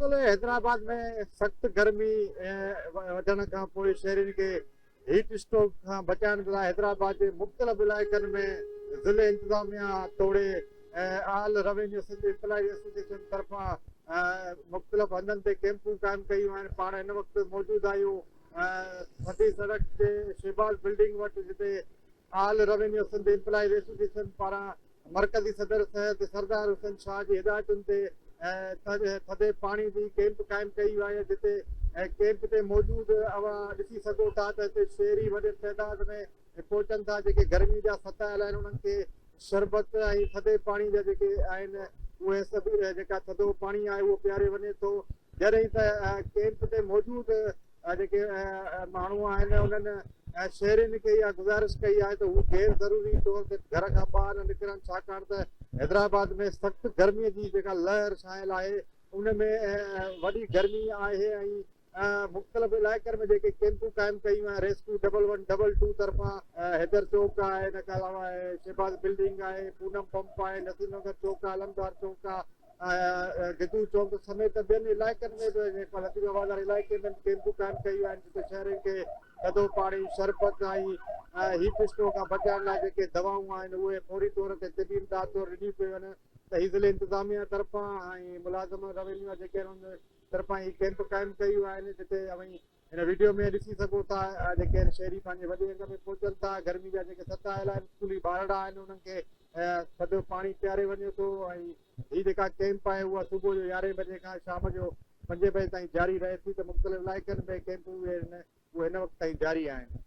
बिल्कुल हैदराबाद में सख्त गर्मी वधण खां पोइ शहरियुनि खे हीट स्ट्रोक खां बचाइण लाइ हैदराबाद जे मुख़्तलिफ़ इलाइक़नि में ज़िले इंतिज़ामिया तोड़े आल रेवेन्यू सिंध इम्प्लॉइज एसोसिएशन तरफ़ां मुख़्तलिफ़ हंधनि ते कैंपूं क़ाइमु कयूं आहिनि। पाण हिन वक़्तु मौजूदु आहियूं सदी सड़क ते शहबाज बिल्डिंग वटि, जिते आल रेवेन्यू सिंध इम्प्लॉइज एसोसिएशन पारां मरकज़ी सदर सैयद सरदार हुसैन शाह जी हिदायतुनि ते थधे पाणी जी कैंप क़ाइमु कई आहे, जिते कैंप ते मौजूदु अवां ॾिसी सघो था त हिते शहरी वॾे तइदाद में पहुचनि था। जेके गर्मी जा सतायल आहिनि उन्हनि खे शरबत ऐं थधे पाणी जा जेके आहिनि उहे सभु जेका थधो पाणी आहे उहो पीआरे वञे थो। जॾहिं त कैंप ते मौजूदु जेके माण्हू आहिनि उन्हनि शहरियुनि खे इहा गुज़ारिश कई आहे त हू गैर ज़रूरी तौर ते घर खां ॿाहिरि न निकिरनि, छाकाणि त हैदराबाद में सख़्तु गर्मीअ जी जेका लहर छायल आहे उन में वॾी गर्मी आहे। ऐं मुख़्तलिफ़ इलाइक़नि में जेके कैंपूं क़ाइमु कयूं आहिनि रेस्क्यू 1112 तरफ़ां हैदर चौक आहे, हिन खां अलावा शहबाज बिल्डिंग आहे, पूनम पंप आहे, नसीर नगर चौक आहे, अलमदार चौक आहे, गिदू चौक समेत ॿियनि इलाइक़नि में बि जेका लतीफ़ आबाद वारे इलाइक़े में कैंपूं क़ाइमु कयूं आहिनि, जिते शहरनि खे थधो पाणी शरबत ऐं हीट स्ट्रोक खां बचाइण लाइ जेके दवाऊं आहिनि उहे फौरी तौर ते तिबी इमदाद तौरु ॾिनियूं पियूं आहिनि। त ही ज़िले इंतिज़ामिया तरफ़ां ऐं मुलाज़िम रेवेन्यू जेके आहिनि तरफ़ां ही कैंप क़ाइमु कयूं आहिनि, जिते हिन वीडियो में ॾिसी सघो था जेके शहरी पंहिंजे वॾे अंग में पहुचनि था। गर्मी जा जेके सतायल आहिनि स्कूली ॿारड़ा आहिनि उन्हनि खे थधो पाणी पीआरे वञे थो। ऐं हीअ जेका कैंप आहे उहा सुबुह जो 11 बजे खां शाम जो 5 बजे ताईं जारी रहे थी। त मुख़्तलिफ़ इलाइक़नि में कैंपूं उहे हिन वक़्तु ताईं जारी आहिनि।